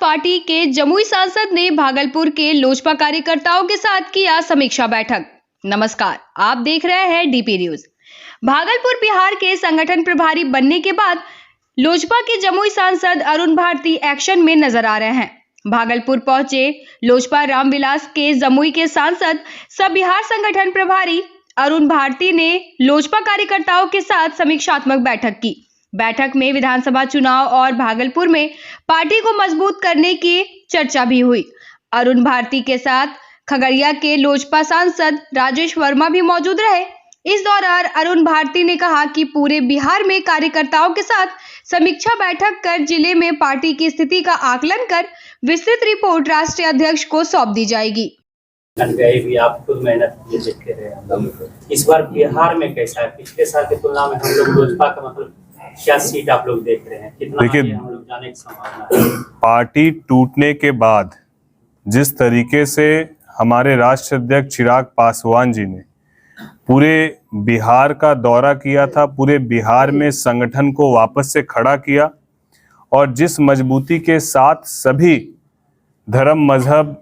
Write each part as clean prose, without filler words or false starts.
Party के जमुई सांसद ने भागलपुर के लोजपा कार्यकर्ताओं के साथ किया समीक्षा बैठक। नमस्कार, आप देख रहे हैं डीपी न्यूज। भागलपुर बिहार के संगठन प्रभारी बनने के बाद लोजपा के जमुई सांसद अरुण भारती एक्शन में नजर आ रहे हैं। भागलपुर पहुंचे लोजपा रामविलास के जमुई के सांसद सह बिहार संगठन प्रभारी अरुण भारती ने लोजपा कार्यकर्ताओं के साथ समीक्षात्मक बैठक की। बैठक में विधानसभा चुनाव और भागलपुर में पार्टी को मजबूत करने की चर्चा भी हुई। अरुण भारती के साथ खगड़िया के लोजपा सांसद राजेश वर्मा भी मौजूद रहे। इस दौरान अरुण भारती ने कहा कि पूरे बिहार में कार्यकर्ताओं के साथ समीक्षा बैठक कर जिले में पार्टी की स्थिति का आकलन कर विस्तृत रिपोर्ट राष्ट्रीय अध्यक्ष को सौंप दी जाएगी। भी आप खुद मेहनत देखे रहे हैं, इस बार बिहार में कैसा है? पिछले साल की तुलना में हम लोग लोजपा का मतलब क्या सीट आप लोग देख रहे हैं, कितना देखिए, हम लोग जाने की संभावना है? पार्टी टूटने के बाद जिस तरीके से हमारे राष्ट्रीय अध्यक्ष चिराग पासवान जी ने पूरे बिहार का दौरा किया था, पूरे बिहार में संगठन को वापस से खड़ा किया और जिस मजबूती के साथ सभी धर्म, मजहब,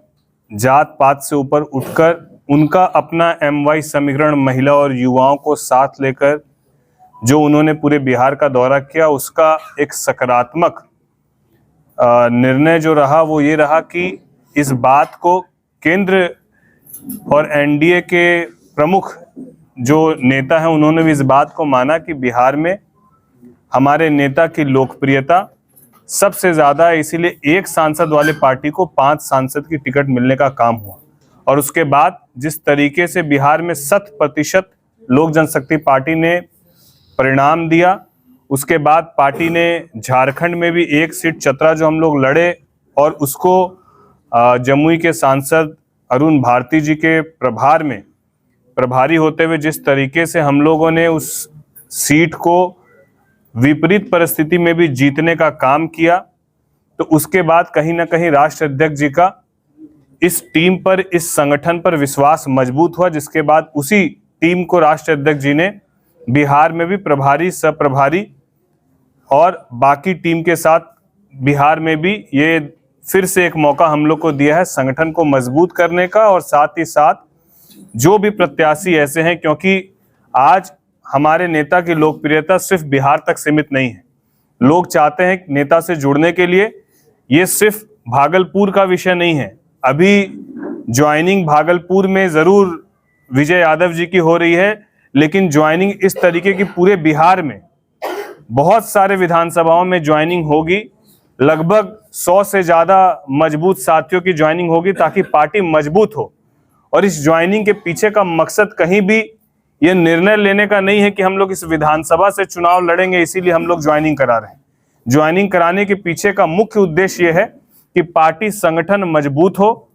जात पात से ऊपर उठकर उनका अपना MY समीकरण महिला और युवाओं को साथ लेकर जो उन्होंने पूरे बिहार का दौरा किया, उसका एक सकारात्मक निर्णय जो रहा वो ये रहा कि इस बात को केंद्र और NDA के प्रमुख जो नेता हैं उन्होंने भी इस बात को माना कि बिहार में हमारे नेता की लोकप्रियता सबसे ज़्यादा है, इसीलिए एक सांसद वाले पार्टी को 5 सांसद की टिकट मिलने का काम हुआ। और उसके बाद जिस तरीके से बिहार में 100% लोक जनशक्ति पार्टी ने परिणाम दिया, उसके बाद पार्टी ने झारखंड में भी 1 सीट चतरा जो हम लोग लड़े और उसको जमुई के सांसद अरुण भारती जी के प्रभार में प्रभारी होते हुए जिस तरीके से हम लोगों ने उस सीट को विपरीत परिस्थिति में भी जीतने का काम किया, तो उसके बाद कहीं ना कहीं राष्ट्रीय अध्यक्ष जी का इस टीम पर, इस संगठन पर विश्वास मजबूत हुआ, जिसके बाद उसी टीम को राष्ट्रीय अध्यक्ष जी ने बिहार में भी प्रभारी, सह प्रभारी और बाकी टीम के साथ बिहार में भी ये फिर से एक मौका हम लोग को दिया है संगठन को मजबूत करने का। और साथ ही साथ जो भी प्रत्याशी ऐसे हैं, क्योंकि आज हमारे नेता की लोकप्रियता सिर्फ बिहार तक सीमित नहीं है, लोग चाहते हैं नेता से जुड़ने के लिए। ये सिर्फ भागलपुर का विषय नहीं है, अभी ज्वाइनिंग भागलपुर में जरूर विजय यादव जी की हो रही है, लेकिन ज्वाइनिंग इस तरीके की पूरे बिहार में बहुत सारे विधानसभाओं में ज्वाइनिंग होगी। लगभग 100 से ज़्यादा मजबूत साथियों की ज्वाइनिंग होगी ताकि पार्टी मजबूत हो। और इस ज्वाइनिंग के पीछे का मकसद कहीं भी ये निर्णय लेने का नहीं है कि हम लोग इस विधानसभा से चुनाव लड़ेंगे इसीलिए हम लोग ज्वाइनिंग करा रहे हैं। ज्वाइनिंग कराने के पीछे का मुख्य उद्देश्य ये है कि पार्टी संगठन मजबूत हो,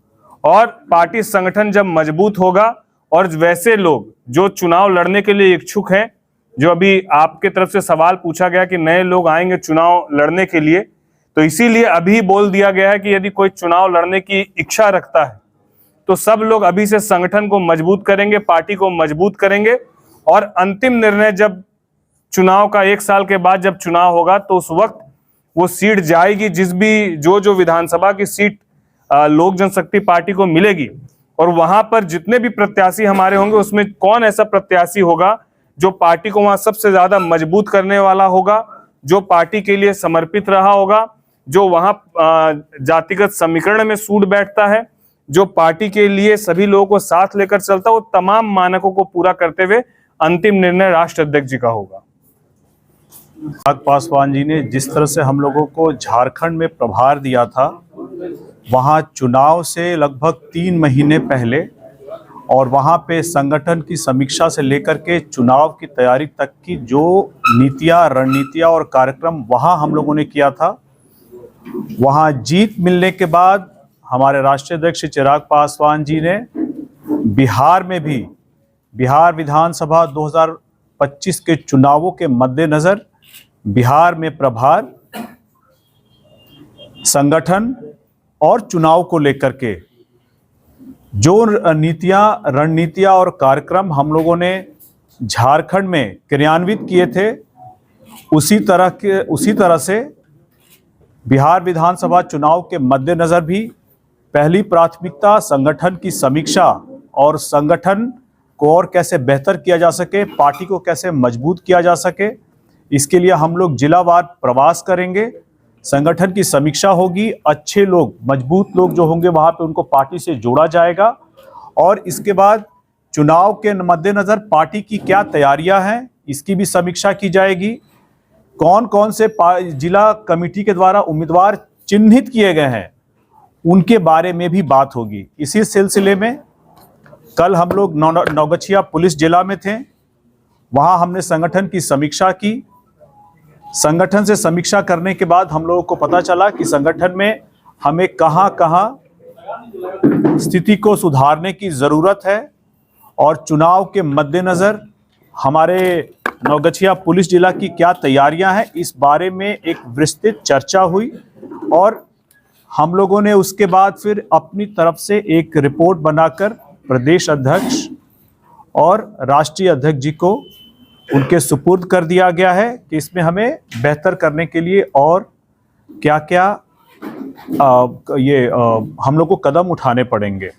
और पार्टी संगठन जब मजबूत होगा और वैसे लोग जो चुनाव लड़ने के लिए इच्छुक हैं, जो अभी आपके तरफ से सवाल पूछा गया कि नए लोग आएंगे चुनाव लड़ने के लिए, तो इसीलिए अभी बोल दिया गया है कि यदि कोई चुनाव लड़ने की इच्छा रखता है तो सब लोग अभी से संगठन को मजबूत करेंगे, पार्टी को मजबूत करेंगे। और अंतिम निर्णय जब चुनाव का 1 साल के बाद जब चुनाव होगा तो उस वक्त वो सीट जाएगी, जो विधानसभा की सीट लोक जनशक्ति पार्टी को मिलेगी, और वहां पर जितने भी प्रत्याशी हमारे होंगे उसमें कौन ऐसा प्रत्याशी होगा जो पार्टी को वहां सबसे ज्यादा मजबूत करने वाला होगा, जो पार्टी के लिए समर्पित रहा होगा, जो वहां जातिगत समीकरण में सूट बैठता है, जो पार्टी के लिए सभी लोगों को साथ लेकर चलता है, वो तमाम मानकों को पूरा करते हुए अंतिम निर्णय राष्ट्रीय अध्यक्ष जी का होगा। चिराग पासवान जी ने जिस तरह से हम लोगों को झारखंड में प्रभार दिया था, वहां चुनाव से लगभग 3 महीने पहले और वहां पे संगठन की समीक्षा से लेकर के चुनाव की तैयारी तक की जो नीतियां, रणनीतियां और कार्यक्रम वहां हम लोगों ने किया था, वहां जीत मिलने के बाद हमारे राष्ट्रीय अध्यक्ष चिराग पासवान जी ने बिहार में भी बिहार विधानसभा 2025 के चुनावों के मद्देनजर बिहार में प्रभार, संगठन और चुनाव को लेकर के जो रणनीतियां और कार्यक्रम हम लोगों ने झारखंड में क्रियान्वित किए थे, उसी तरह से बिहार विधानसभा चुनाव के मद्देनजर भी पहली प्राथमिकता संगठन की समीक्षा और संगठन को और कैसे बेहतर किया जा सके, पार्टी को कैसे मजबूत किया जा सके, इसके लिए हम लोग जिलावार प्रवास करेंगे। संगठन की समीक्षा होगी, अच्छे लोग, मजबूत लोग जो होंगे वहां पे उनको पार्टी से जोड़ा जाएगा और इसके बाद चुनाव के मद्देनजर पार्टी की क्या तैयारियां हैं इसकी भी समीक्षा की जाएगी। कौन कौन से जिला कमेटी के द्वारा उम्मीदवार चिन्हित किए गए हैं उनके बारे में भी बात होगी। इसी सिलसिले में कल हम लोग नौगछिया पुलिस जिला में थे, वहां हमने संगठन की समीक्षा की। संगठन से समीक्षा करने के बाद हम लोगों को पता चला कि संगठन में हमें कहां स्थिति को सुधारने की ज़रूरत है और चुनाव के मद्देनज़र हमारे नौगछिया पुलिस जिला की क्या तैयारियां हैं इस बारे में एक विस्तृत चर्चा हुई और हम लोगों ने उसके बाद फिर अपनी तरफ से एक रिपोर्ट बनाकर प्रदेश अध्यक्ष और राष्ट्रीय अध्यक्ष जी को उनके सुपुर्द कर दिया गया है कि इसमें हमें बेहतर करने के लिए और क्या क्या हम लोग को कदम उठाने पड़ेंगे।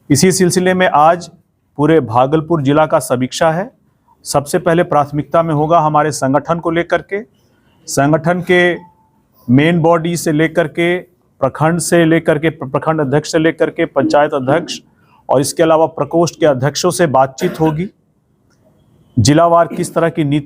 इसी सिलसिले में आज पूरे भागलपुर जिला का समीक्षा है। सबसे पहले प्राथमिकता में होगा हमारे संगठन को लेकर के, संगठन के मेन बॉडी से लेकर के, प्रखंड से लेकर के, प्रखंड अध्यक्ष से लेकर के पंचायत अध्यक्ष और इसके अलावा प्रकोष्ठ के अध्यक्षों से बातचीत होगी। जिलावार किस तरह की नीति